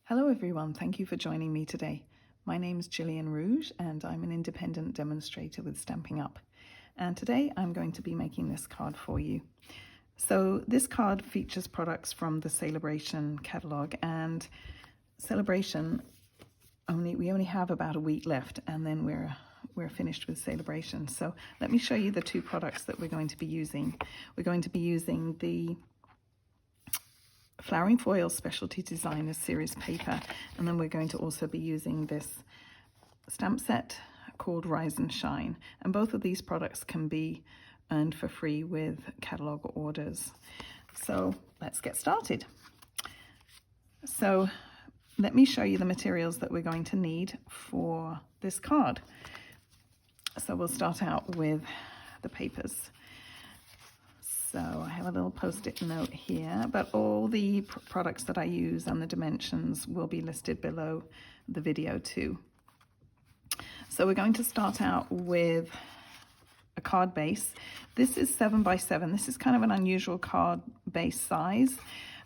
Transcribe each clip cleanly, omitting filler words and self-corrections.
Hello everyone, thank you for joining me today. My name is Gillian Rouge and I'm an independent demonstrator with Stampin' Up. And today I'm going to be making this card for you. So this card features products from the Sale-A-Bration catalogue, and Sale-A-Bration, we only have about a week left and then we're finished with Sale-A-Bration. So let me show you the two products that we're going to be using. We're going to be using the Flowering Foils Specialty Designer Series paper, and then we're going to also be using this stamp set called Rise and Shine, and both of these products can be earned for free with catalogue orders. So let's get started. So let me show you the materials that we're going to need for this card. So we'll start out with the papers. So I have a little post-it note here, but all the products that I use and the dimensions will be listed below the video too. So we're going to start out with a card base. This is 7 by 7. This is kind of an unusual card base size.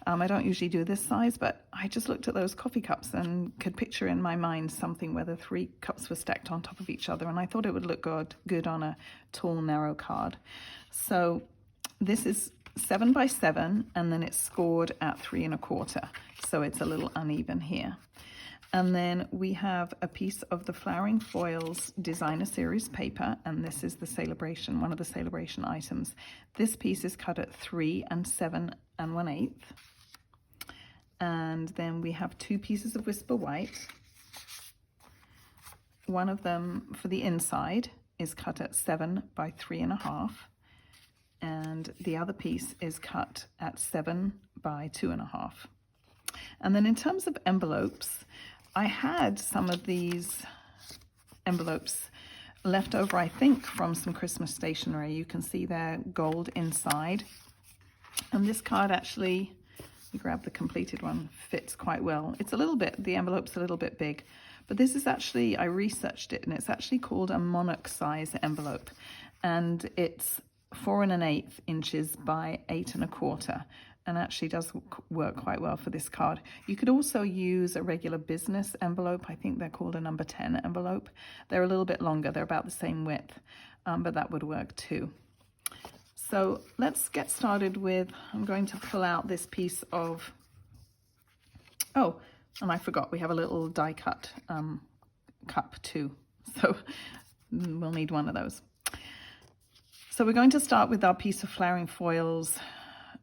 I don't usually do this size, but I just looked at those coffee cups and could picture in my mind something where the 3 cups were stacked on top of each other, and I thought it would look good on a tall, narrow card. So this is 7 by 7, and then it's scored at 3 1/4, so it's a little uneven here. And then we have a piece of the Flowering Foils Designer Series paper, and this is the Sale-A-Bration, one of the Sale-A-Bration items. This piece is cut at 3 7 1/8. And then we have 2 pieces of Whisper White. One of them for the inside is cut at 7 by 3 1/2. And the other piece is cut at 7 by 2 1/2. And then in terms of envelopes, I had some of these envelopes left over, I think, from some Christmas stationery. You can see they're gold inside. And this card actually, you grab the completed one, fits quite well. It's a little bit, the envelope's a little bit big, but this is actually, I researched it, and it's actually called a monarch size envelope. And it's 4 1/8 inches by 8 1/4, and actually does work quite well for this card. You could also use a regular business envelope. I think they're called a number 10 envelope. They're a little bit longer, they're about the same width, but that would work too. So let's get started with, I'm going to pull out this piece of, oh, and I forgot, we have a little die cut cup too, so we'll need one of those. So we're going to start with our piece of Flowering Foils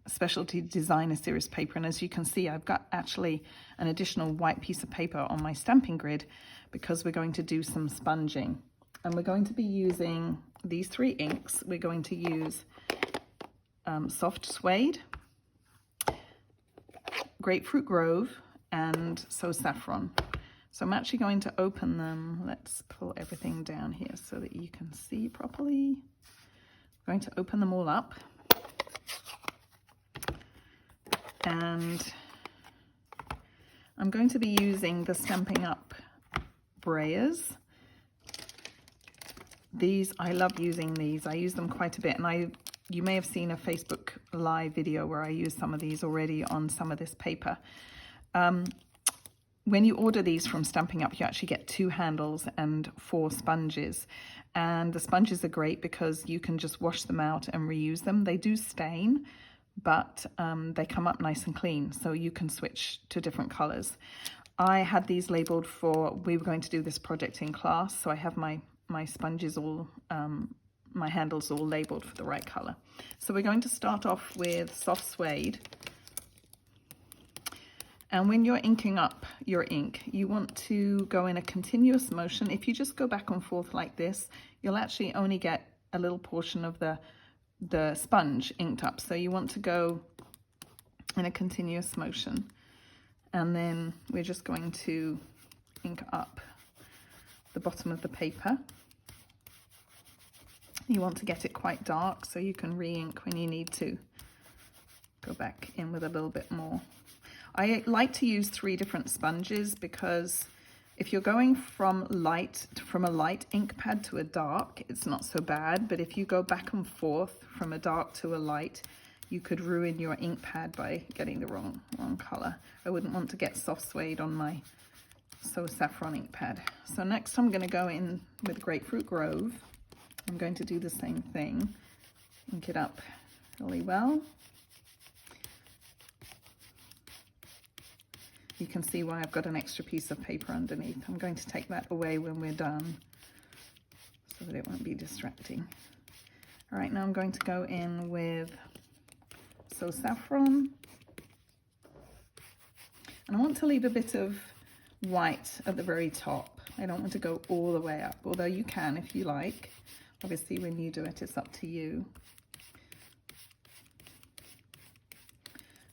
Specialty Designer Series paper, and as you can see, I've got actually an additional white piece of paper on my stamping grid because we're going to do some sponging. And we're going to be using these 3 inks. We're going to use Soft Suede, Grapefruit Grove, and Saffron. So I'm actually going to open them. Let's pull everything down here so that you can see properly. I'm going to open them all up. And I'm going to be using the Stampin' Up Brayers. These, I love using these. I use them quite a bit, and you may have seen a Facebook Live video where I use some of these already on some of this paper. When you order these from Stampin' Up, you actually get 2 handles and 4 sponges. And the sponges are great because you can just wash them out and reuse them. They do stain, but they come up nice and clean, so you can switch to different colors. I had these labeled for, we were going to do this project in class, so I have my sponges all, my handles all labeled for the right color. So we're going to start off with Soft Suede. And when you're inking up your ink, you want to go in a continuous motion. If you just go back and forth like this, you'll actually only get a little portion of the sponge inked up. So you want to go in a continuous motion. And then we're just going to ink up the bottom of the paper. You want to get it quite dark so you can re-ink when you need to. Go back in with a little bit more. I like to use 3 different sponges because if you're going from a light ink pad to a dark, it's not so bad. But if you go back and forth from a dark to a light, you could ruin your ink pad by getting the wrong color. I wouldn't want to get soft suede on my Saffron ink pad. So next I'm going to go in with Grapefruit Grove. I'm going to do the same thing. Ink it up really well. You can see why I've got an extra piece of paper underneath. I'm going to take that away when we're done so that it won't be distracting. All right, now I'm going to go in with Saffron. And I want to leave a bit of white at the very top. I don't want to go all the way up, although you can if you like. Obviously, when you do it, it's up to you.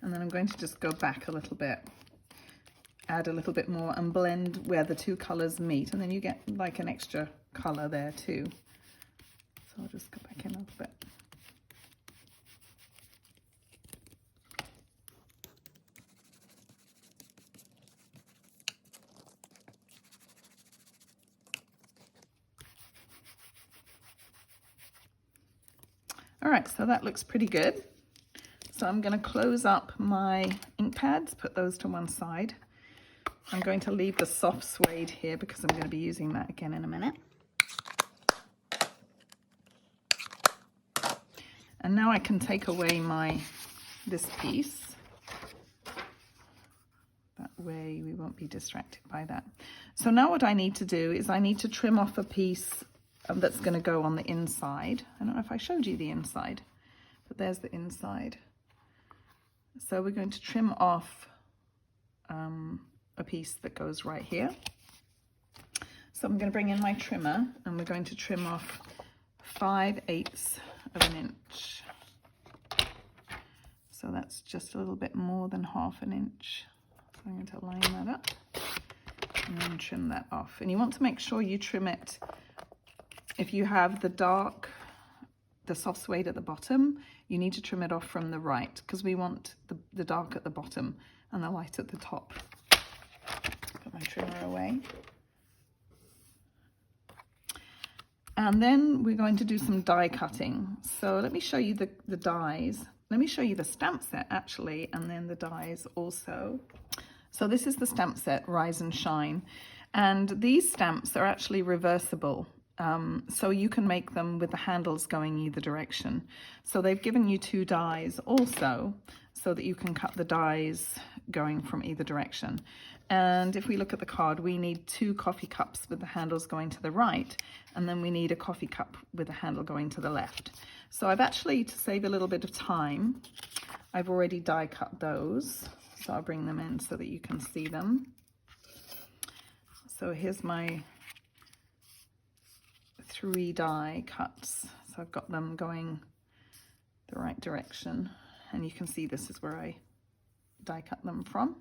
And then I'm going to just go back a little bit, add a little bit more and blend where the two colors meet, and then you get like an extra color there too. So I'll just go back in a little bit. All right, so that looks pretty good. So I'm going to close up my ink pads, put those to one side. I'm going to leave the soft suede here because I'm going to be using that again in a minute. And now I can take away this piece. That way we won't be distracted by that. So now what I need to do is I need to trim off a piece that's going to go on the inside. I don't know if I showed you the inside, but there's the inside. So we're going to trim off a piece that goes right here. So I'm going to bring in my trimmer and we're going to trim off 5/8 of an inch. So that's just a little bit more than half an inch. So I'm going to line that up and then trim that off. And you want to make sure you trim it. If you have the soft suede at the bottom, you need to trim it off from the right because we want the dark at the bottom and the light at the top. Put my trimmer away. And then we're going to do some die cutting. So let me show you the dies. Let me show you the stamp set actually, and then the dies also. So this is the stamp set, Rise and Shine. And these stamps are actually reversible. So you can make them with the handles going either direction. So they've given you 2 dies also, so that you can cut the dies going from either direction. And if we look at the card, we need 2 coffee cups with the handles going to the right, and then we need a coffee cup with the handle going to the left. So I've actually, to save a little bit of time, I've already die cut those. So I'll bring them in so that you can see them. So here's my 3 die cuts. So I've got them going the right direction, and you can see this is where I die cut them from.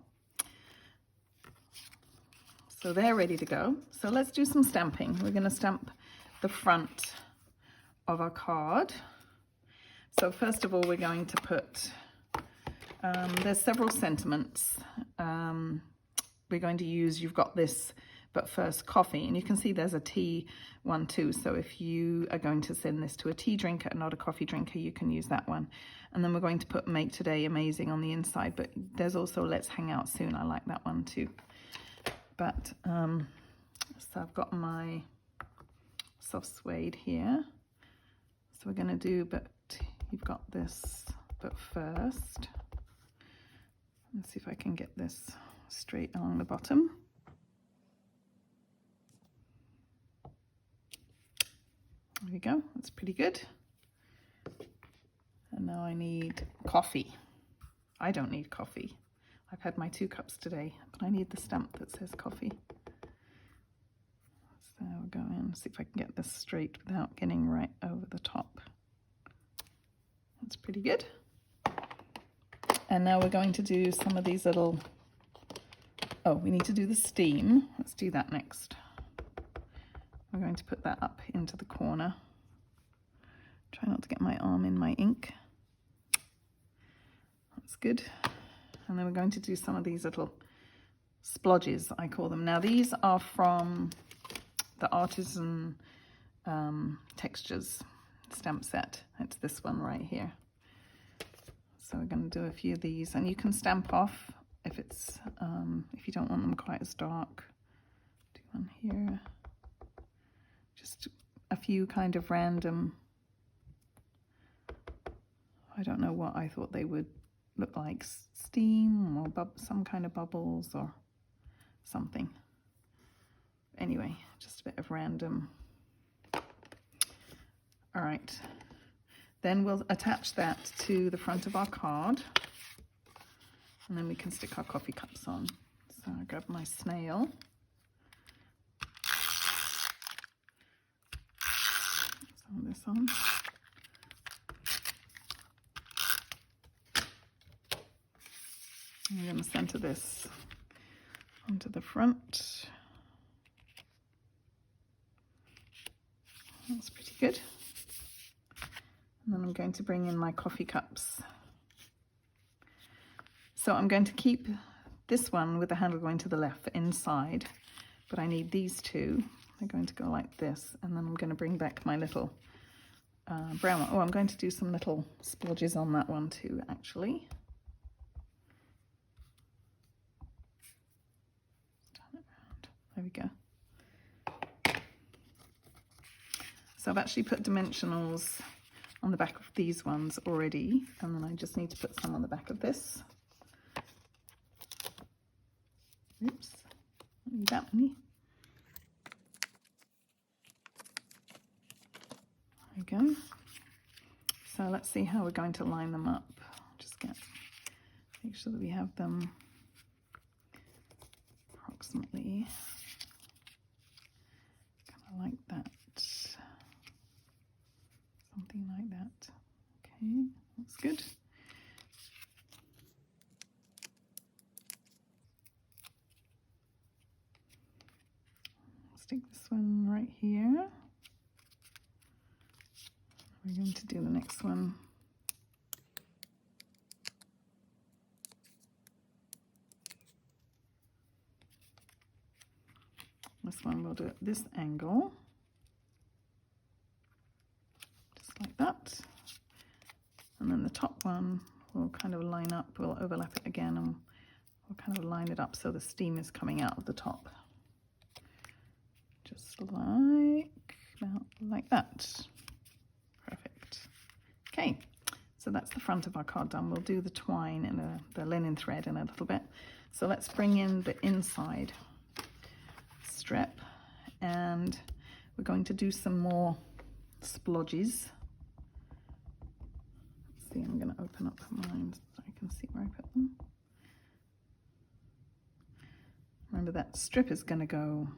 So they're ready to go. So let's do some stamping. We're going to stamp the front of our card. So first of all, we're going to put, there's several sentiments. We're going to use, you've got this, but first coffee, and you can see there's a tea one too. So if you are going to send this to a tea drinker and not a coffee drinker, you can use that one. And then we're going to put Make Today Amazing on the inside, but there's also Let's Hang Out Soon. I like that one too. But so I've got my soft suede here. So we're going to do, but you've got this, but first, let's see if I can get this straight along the bottom. There we go, that's pretty good. And now I need coffee. I don't need coffee. I've had my 2 cups today, but I need the stamp that says coffee. So we'll go in, see if I can get this straight without getting right over the top. That's pretty good. And now we're going to do some of these little, oh, we need to do the steam. Let's do that next. We're going to put that up into the corner. Try not to get my arm in my ink. That's good. And then we're going to do some of these little splodges, I call them. Now these are from the Artisan Textures stamp set. It's this one right here. So we're going to do a few of these, and you can stamp off if it's if you don't want them quite as dark. Do one here. Just a few kind of random. I don't know what I thought they would look like, steam or some kind of bubbles or something. Anyway, just a bit of random. All right, then we'll attach that to the front of our card, and then we can stick our coffee cups on. So I grab my snail. Some of this on. I'm going to center this onto the front. That's pretty good. And then I'm going to bring in my coffee cups. So I'm going to keep this one with the handle going to the left for inside, but I need these two. They're going to go like this, and then I'm going to bring back my little brown one. Oh, I'm going to do some little splodges on that one too, actually. There we go. So I've actually put dimensionals on the back of these ones already, and then I just need to put some on the back of this. Oops, don't need that many. There we go. So let's see how we're going to line them up. Just make sure that we have them approximately kind of like that. Something like that. Okay, that's good. Stick this one right here. We're going to do the next one. This one we'll do at this angle. Like that, and then the top one will kind of line up, we'll overlap it again, and we'll kind of line it up so the steam is coming out of the top, just like that. Perfect. Okay, so that's the front of our card done. We'll do the twine and the linen thread in a little bit. So let's bring in the inside strip, and we're going to do some more splodges. See, I'm going to open up mine so I can see where I put them. Remember, that strip is going to go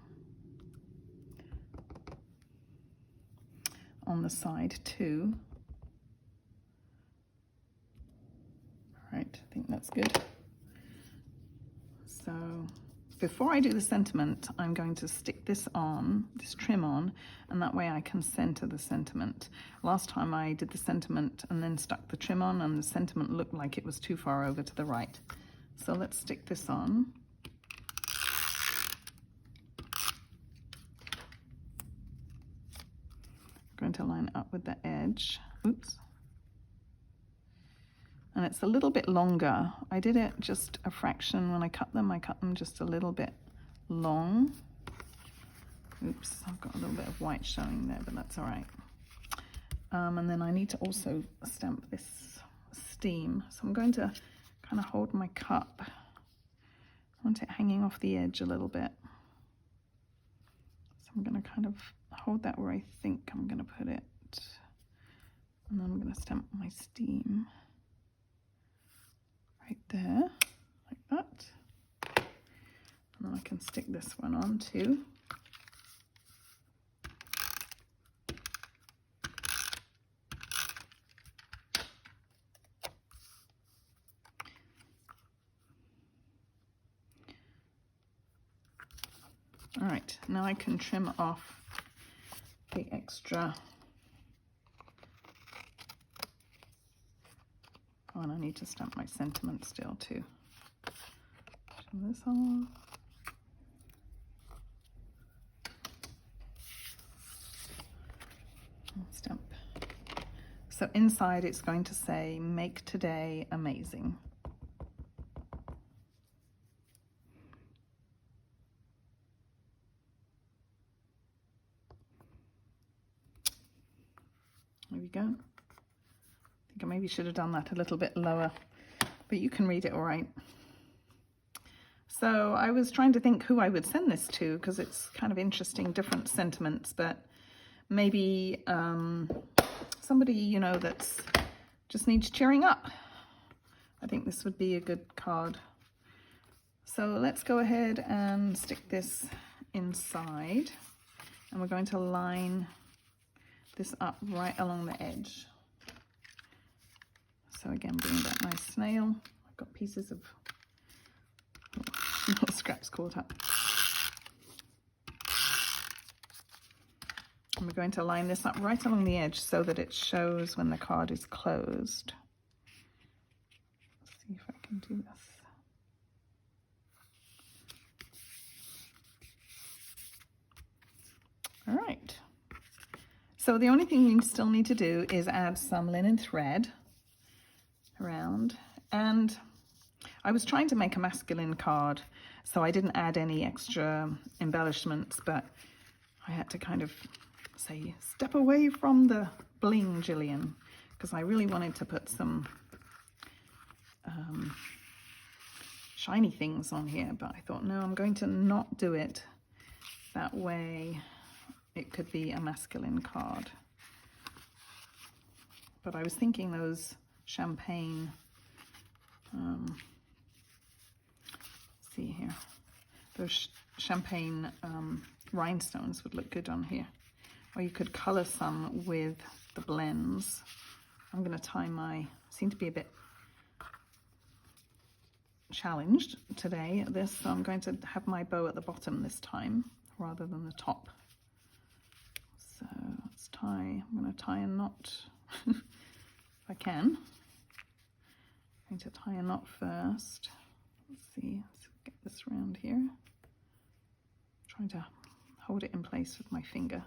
on the side too. All right, I think that's good. So before I do the sentiment, I'm going to stick this trim on, and that way I can center the sentiment. Last time I did the sentiment and then stuck the trim on, and the sentiment looked like it was too far over to the right. So let's stick this on. I'm going to line it up with the edge. Oops. And it's a little bit longer. I did it just a fraction when I cut them. I cut them just a little bit long. Oops, I've got a little bit of white showing there, but that's all right. And then I need to also stamp this steam. So I'm going to kind of hold my cup. I want it hanging off the edge a little bit. So I'm going to kind of hold that where I think I'm going to put it. And then I'm going to stamp my steam right there, like that. And then I can stick this one on too. All right, now I can trim off the extra. Oh, and I need to stamp my sentiment still too. Trim this off. I'll So inside it's going to say, make today amazing. There we go. I think I maybe should have done that a little bit lower, but you can read it all right. So I was trying to think who I would send this to, because it's kind of interesting, different sentiments, but maybe somebody, you know, that's just needs cheering up. I think this would be a good card. So let's go ahead and stick this inside, and we're going to line this up right along the edge. So again, bring that nice snail. I've got pieces of little scraps caught up. And we're going to line this up right along the edge so that it shows when the card is closed. Let's see if I can do this. All right. So the only thing we still need to do is add some linen thread around. And I was trying to make a masculine card, so I didn't add any extra embellishments, but I had to kind of say, step away from the bling, Jillian, because I really wanted to put some shiny things on here, but I thought, no, I'm going to not do it. That way it could be a masculine card. But I was thinking those champagne, see here, those champagne rhinestones would look good on here. Or you could color some with the blends. I'm going to tie my, seem to be a bit challenged today at this, so I'm going to have my bow at the bottom this time rather than the top. So let's tie, I'm going to tie a knot if I can. I'm going to tie a knot first. Let's see, let's get this around here. I'm trying to hold it in place with my finger.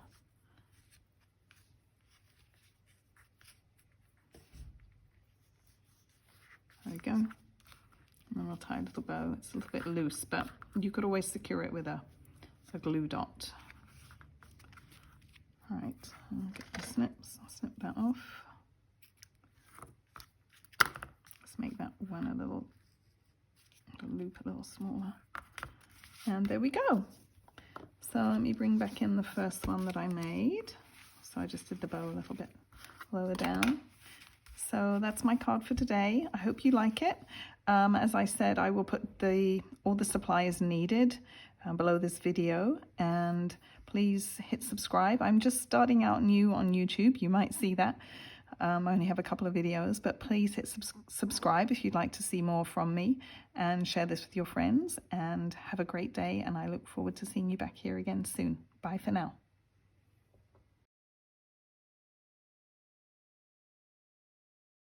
There we go. And then I'll tie a little bow. It's a little bit loose, but you could always secure it with a glue dot. All right, I'll get the snips. I'll snip that off. Let's make that one a little loop a little smaller. And there we go. So let me bring back in the first one that I made. So I just did the bow a little bit lower down. So that's my card for today. I hope you like it. As I said, I will put all the supplies needed below this video, and please hit subscribe. I'm just starting out new on YouTube. You might see that. I only have a couple of videos, but please hit subscribe if you'd like to see more from me, and share this with your friends, and have a great day, and I look forward to seeing you back here again soon. Bye for now.